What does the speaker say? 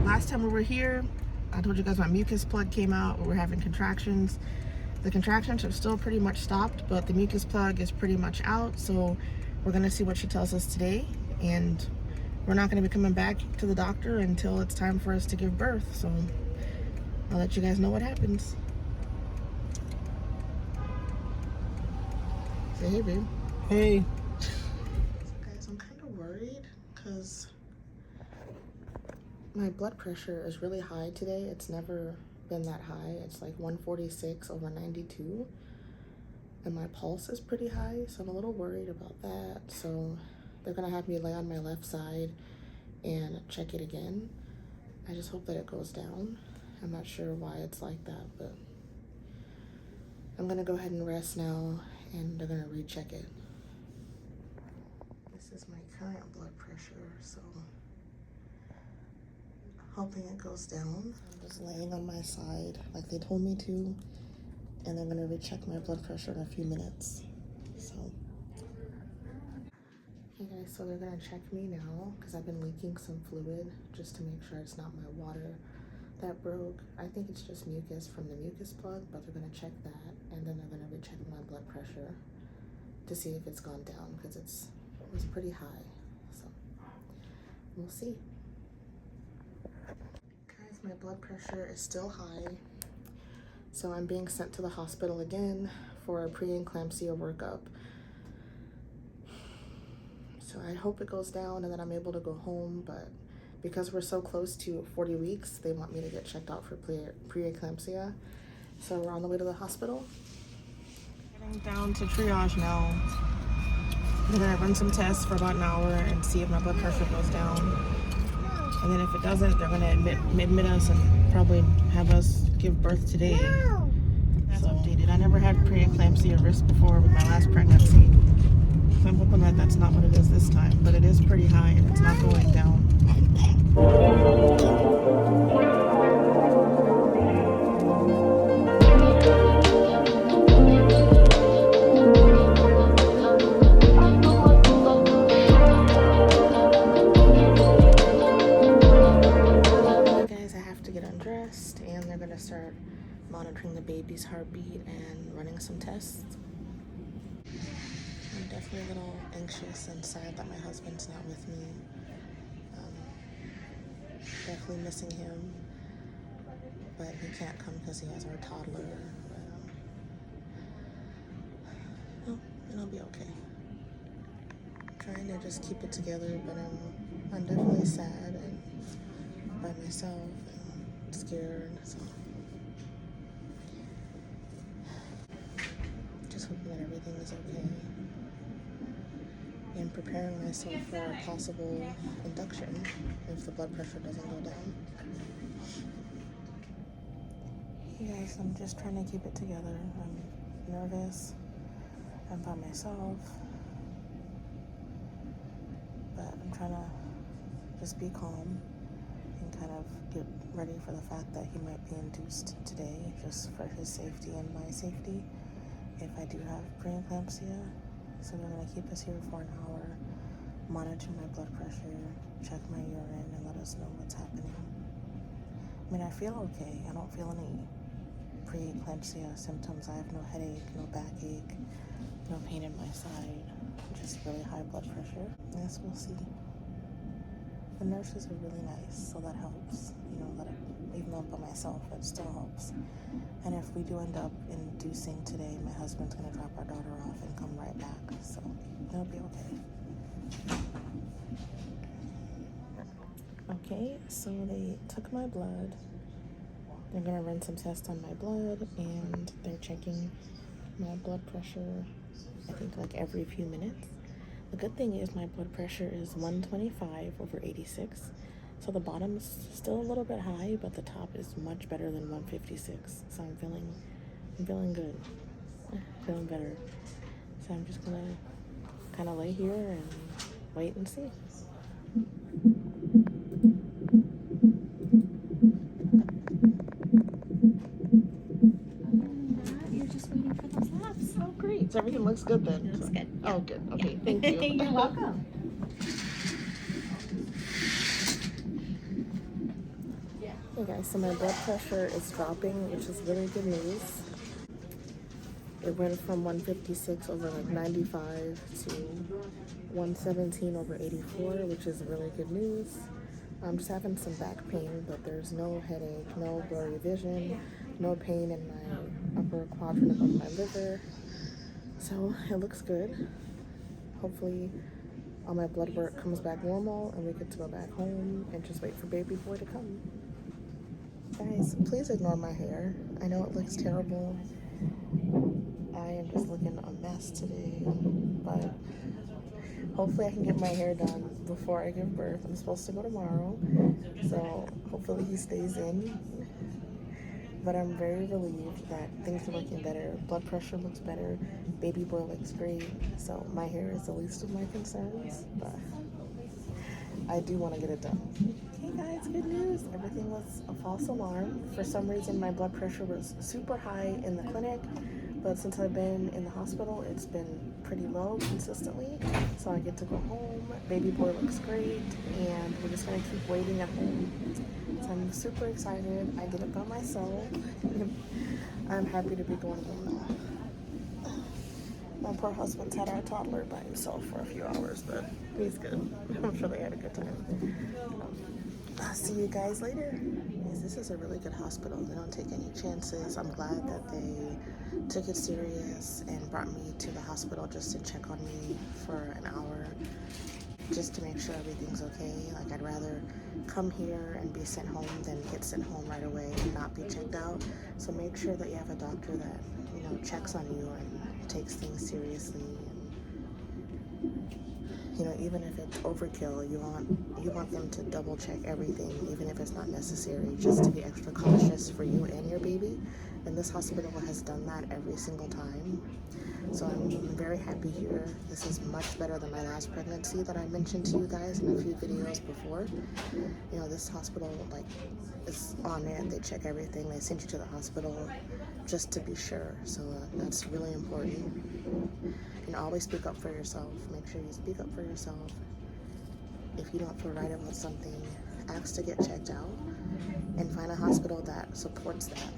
Last time we were here, I told you guys my mucus plug came out. We were having contractions. The contractions are still pretty much stopped, but the mucus plug is pretty much out. So we're gonna see what she tells us today, and we're not gonna be coming back to the doctor until it's time for us to give birth. So I'll let you guys know what happens. Say hey, babe. Hey. Guys, I'm kind of worried because my blood pressure is really high today. It's never been that high. It's like 146/92, and my pulse is pretty high, so I'm a little worried about that. So they're gonna have me lay on my left side and check it again. I just hope that it goes down. I'm not sure why it's like that, but I'm gonna go ahead and rest now, and they're gonna recheck it. This is my current blood pressure, so hoping it goes down. I'm just laying on my side like they told me to, and they're gonna recheck my blood pressure in a few minutes. So, hey guys, so they're gonna check me now because I've been leaking some fluid just to make sure it's not my water that broke. I think it's just mucus from the mucus plug, but they're gonna check that, and then they're gonna recheck my blood pressure to see if it's gone down because it was pretty high. So we'll see. Guys, my blood pressure is still high, so I'm being sent to the hospital again for a pre-eclampsia workup. So I hope it goes down and then I'm able to go home, but because we're so close to 40 weeks, they want me to get checked out for pre-eclampsia. So we're on the way to the hospital. Getting down to triage now. They're gonna run some tests for about an hour and see if my blood pressure goes down. And then if it doesn't, they're gonna admit us and probably have us give birth today. That's updated. I never had pre-eclampsia risk before with my last pregnancy. So I'm hoping that that's not what it is this time, but it is pretty high and it's not going down. Start monitoring the baby's heartbeat and running some tests. I'm definitely a little anxious and sad that my husband's not with me. Definitely missing him, but he can't come because he has our toddler. But, it'll be okay. I'm trying to just keep it together, but I'm definitely sad and by myself and scared. So. Just hoping that everything is okay and preparing myself for a possible induction if the blood pressure doesn't go down. Yes, I'm just trying to keep it together. I'm nervous. I'm by myself, but I'm trying to just be calm and kind of get ready for the fact that he might be induced today, just for his safety and my safety. If I do have pre-eclampsia, so they're gonna keep us here for an hour, monitor my blood pressure, check my urine, and let us know what's happening. I mean, I feel okay. I don't feel any pre-eclampsia symptoms. I have no headache, no backache, no pain in my side, just really high blood pressure. Yes, we'll see. The nurses are really nice, so that helps. Even though I'm by myself, it still helps. And if we do end up inducing today, my husband's gonna drop our daughter off and come right back, so it'll be okay. Okay, so they took my blood. They're gonna run some tests on my blood, and they're checking my blood pressure, I think like every few minutes. The good thing is my blood pressure is 125/86. So the bottom's still a little bit high, but the top is much better than 156. So I'm feeling good. Feeling better. So I'm just gonna kind of lay here and wait and see. You're just waiting for those labs. Oh, great. So everything looks good then. It looks good. Oh, good. Okay, thank you. You're welcome. Hey guys, so my blood pressure is dropping, which is really good news. It went from 156 over like 95 to 117 over 84, which is really good news. I'm just having some back pain, but there's no headache, no blurry vision, no pain in my upper quadrant above my liver. So it looks good. Hopefully all my blood work comes back normal and we get to go back home and just wait for baby boy to come. Guys, please ignore my hair. I know it looks terrible. I am just looking a mess today, but hopefully I can get my hair done before I give birth. I'm supposed to go tomorrow, so hopefully he stays in. But I'm very relieved that things are looking better. Blood pressure looks better. Baby boy looks great. So my hair is the least of my concerns, but I do want to get it done. Hey guys, good news. Everything was a false alarm. For some reason, my blood pressure was super high in the clinic, but since I've been in the hospital, it's been pretty low consistently. So I get to go home. Baby boy looks great, and we're just gonna keep waiting at home. So I'm super excited. I did it by myself. I'm happy to be going home now. My poor husband's had our toddler by himself for a few hours, but he's good. I'm sure they had a good time. I'll see you guys later. Yes, this is a really good hospital. They don't take any chances. I'm glad that they took it serious and brought me to the hospital just to check on me for an hour, just to make sure everything's okay. Like, I'd rather come here and be sent home than get sent home right away and not be checked out. So make sure that you have a doctor that, you know, checks on you and takes things seriously. And, you know, even if it's overkill, you want them to double check everything, even if it's not necessary, just to be extra cautious for you and your baby. And this hospital has done that every single time. So I'm very happy here. This is much better than my last pregnancy that I mentioned to you guys in a few videos before. You know, this hospital, like, is on it. They check everything. They send you to the hospital just to be sure. So that's really important. And always speak up for yourself. Make sure you speak up for yourself. If you don't feel right about something, ask to get checked out and find a hospital that supports that.